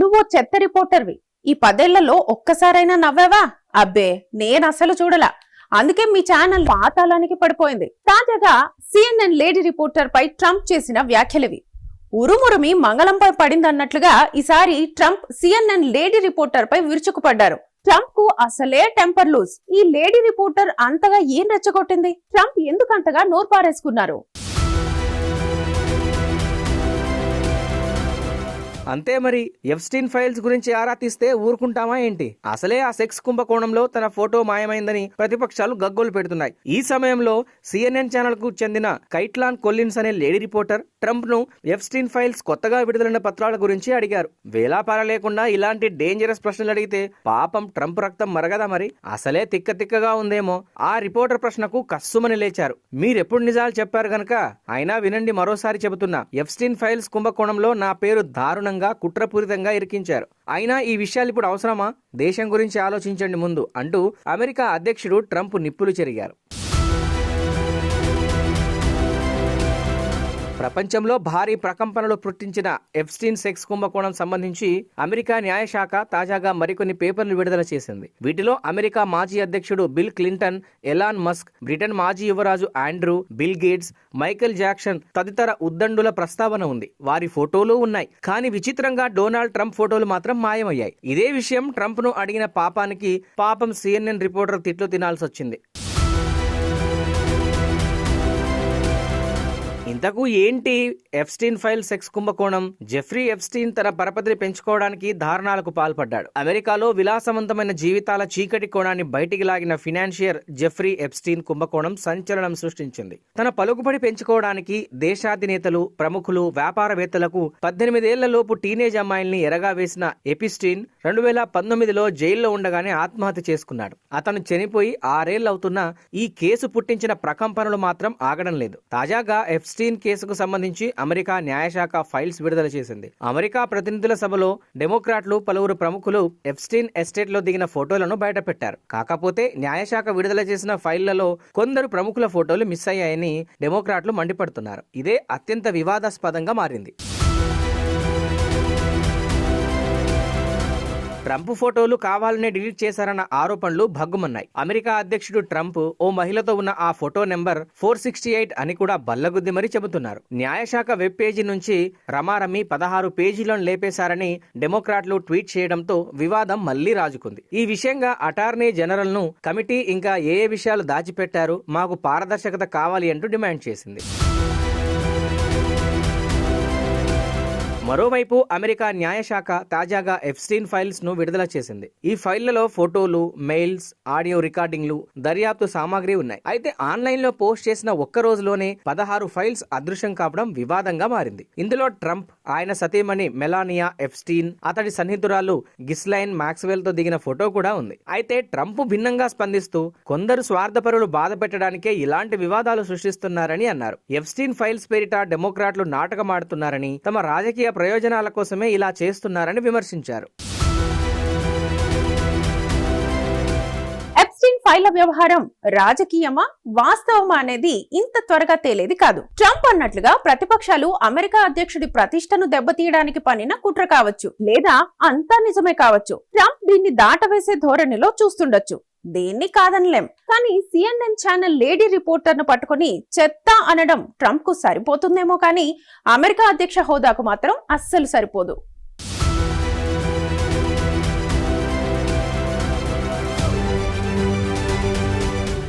నువ్వు చెత్త రిపోర్టర్వి. ఈ 10 ఏళ్లలో ఒక్కసారైనా నవ్వావా? అబ్బే, నేనసలు చూడలా. అందుకే మీ ఛానల్ పాతాళానికి పడిపోయింది. తాజాగా CNN లేడీ రిపోర్టర్ పై ట్రంప్ చేసిన వ్యాఖ్యలివి. ఉరుమురుమి మంగళంపై పడిందన్నట్లుగా ఈసారి ట్రంప్ CNN లేడీ రిపోర్టర్ పై విరుచుకుపడ్డారు. ట్రంప్ కు అసలే టెంపర్ లూజ్. ఈ లేడీ రిపోర్టర్ అంతగా ఏం రెచ్చగొట్టింది? ట్రంప్ ఎందుకంతగా నోర్పారేసుకున్నారు? అంతే మరి. ఎప్స్టీన్ ఫైల్స్ గురించి ఆరా తీస్తే ఊరుకుంటామా ఏంటి? అసలే ఆ సెక్స్ కుంభకోణంలో తన ఫోటో మాయమైందని ప్రతిపక్షాలు గగ్గోలు పెడుతున్నాయి. ఈ సమయంలో CNN ఛానల్ కు చెందిన కైట్లాన్ కొల్లిన్స్ అనే లేడీ రిపోర్టర్ ట్రంప్ ను ఎప్స్టీన్ ఫైల్స్ కొత్తగా విడుదలైన పత్రాల గురించి అడిగారు. వేలాపార లేకుండా ఇలాంటి డేంజరస్ ప్రశ్నలు అడిగితే పాపం ట్రంప్ రక్తం మరగదా మరి? అసలే తిక్కగా ఉందేమో. ఆ రిపోర్టర్ ప్రశ్నకు కస్సుమని లేచారు. మీరెప్పుడు నిజాలు చెప్పారు గనక అయినా వినండి, మరోసారి చెబుతున్నా. ఎప్స్టీన్ ఫైల్స్ కుంభకోణంలో నా పేరు దారుణంగా కుట్రపూరితంగా ఇరికించారు. అయినా ఈ విషయాలు ఇప్పుడు అవసరమా? దేశం గురించి ఆలోచించండి ముందు అంటూ అమెరికా అధ్యక్షుడు ట్రంప్ నిప్పులు చెరిగారు. ప్రపంచంలో భారీ ప్రకంపనలు పుట్టించిన ఎప్స్టీన్ సెక్స్ కుంభకోణం సంబంధించి అమెరికా న్యాయశాఖ తాజాగా మరికొన్ని పేపర్లు విడుదల చేసింది. వీటిలో అమెరికా మాజీ అధ్యక్షుడు bill Clinton, Elon Musk, Britain మాజీ యువరాజు Andrew, bill gates, Michael Jackson తదితర ఉద్దండుల ప్రస్తావన ఉంది. వారి ఫోటోలు ఉన్నాయి. కానీ విచిత్రంగా డొనాల్డ్ ట్రంప్ ఫోటోలు మాత్రం మాయమయ్యాయి. ఇదే విషయం ట్రంప్ ను అడిగిన పాపానికి పాపం CNN రిపోర్టర్ తిట్లు తినాల్సి వచ్చింది. ఇంతకు ఏంటి ఎప్స్టీన్ ఫైల్ సెక్స్ కుంభకోణం? జెఫ్రీ ఎప్స్టీన్ తన పరపతిని పెంచుకోవడానికి దారుణాలకు పాల్పడ్డాడు. అమెరికాలో విలాసవంతమైన జీవితాల చీకటి కోణాన్ని బయటికి లాగిన ఫినాన్షియర్ జెఫ్రీ ఎప్స్టీన్ కుంభకోణం సంచలనం సృష్టించింది. తన పలుకుబడి పెంచుకోవడానికి దేశాధినేతలు, ప్రముఖులు, వ్యాపారవేత్తలకు 18 ఏళ్లలోపు టీనేజ్ అమ్మాయిల్ని ఎరగా వేసిన ఎప్స్టీన్ 2019లో జైల్లో ఉండగానే ఆత్మహత్య చేసుకున్నాడు. అతను చనిపోయి 6 ఏళ్లవుతున్నా ఈ కేసు పుట్టించిన ప్రకంపనలు మాత్రం ఆగడం లేదు. తాజాగా ఎప్స్టీన్ కేసుకు సంబంధించి అమెరికా న్యాయశాఖ ఫైల్స్ విడుదల చేసింది. అమెరికా ప్రతినిధుల సభలో డెమోక్రాట్లు, పలువురు ప్రముఖులు ఎప్స్టీన్ ఎస్టేట్ లో దిగిన ఫోటోలను బయటపెట్టారు. కాకపోతే న్యాయశాఖ విడుదల చేసిన ఫైళ్లలో కొందరు ప్రముఖుల ఫోటోలు మిస్ అయ్యాయని డెమోక్రాట్లు మండిపడుతున్నారు. ఇదే అత్యంత వివాదాస్పదంగా మారింది. ట్రంప్ ఫోటోలు కావాలనే డిలీట్ చేశారన్న ఆరోపణలు భగ్గుమన్నాయి. అమెరికా అధ్యక్షుడు ట్రంప్ ఓ మహిళతో ఉన్న ఆ ఫోటో నెంబర్ 468 అని కూడా బల్లగుద్ది మరీ చెబుతున్నారు. న్యాయశాఖ వెబ్ పేజీ నుంచి రమారమి 16 పేజీలను లేపేశారని డెమోక్రాట్లు ట్వీట్ చేయడంతో వివాదం మళ్లీ రాజుకుంది. ఈ విషయంగా అటార్నీ జనరల్ ను కమిటీ ఇంకా ఏ విషయాలు దాచిపెట్టారు, మాకు పారదర్శకత కావాలి అంటూ డిమాండ్ చేసింది. మరోవైపు అమెరికా న్యాయశాఖ తాజాగా ఎప్స్టీన్ ఫైల్స్ ను విడుదల చేసింది. ఈ ఫైళ్లలో ఫోటోలు, మెయిల్స్, ఆడియో రికార్డింగ్లు, దర్యాప్తు సామాగ్రి ఉన్నాయి. అయితే ఆన్లైన్ లో పోస్ట్ చేసిన ఒక్క రోజులోనే 16 ఫైల్స్ అదృశ్యం కావడం వివాదంగా మారింది. ఇందులో ట్రంప్, ఆయన సతీమణి మెలానియా ఎప్స్టీన్, అతడి సన్నిహితురాలు గిస్లైన్ మాక్స్వెల్ తో దిగిన ఫోటో కూడా ఉంది. అయితే ట్రంప్ భిన్నంగా స్పందిస్తూ కొందరు స్వార్థపరులు బాధ పెట్టడానికే ఇలాంటి వివాదాలు సృష్టిస్తున్నారని అన్నారు. ఎప్స్టీన్ ఫైల్స్ పేరిట డెమోక్రాట్లు నాటకమాడుతున్నారని, తమ రాజకీయ ప్రయోజనాల కోసమే ఇలా చేస్తున్నారని విమర్శించారు. ఎప్స్టీన్ ఫైళ్ల వ్యవహారం రాజకీయమా, వాస్తవమా అనేది ఇంత త్వరగా తేలేది కాదు. ట్రంప్ అన్నట్లుగా ప్రతిపక్షాలు అమెరికా అధ్యక్షుడి ప్రతిష్టను దెబ్బతీయడానికి పనిన కుట్ర కావచ్చు, లేదా అంతా నిజమే కావచ్చు. ట్రంప్ దీన్ని దాటవేసే ధోరణిలో చూస్తుండొచ్చు. దేన్ని కాదనలేం. కానీ CNN ఛానల్ లేడీ రిపోర్టర్ ను పట్టుకుని చెత్త అనడం ట్రంప్ కు సరిపోతుందేమో కానీ అమెరికా అధ్యక్ష హోదాకు మాత్రం అస్సలు సరిపోదు.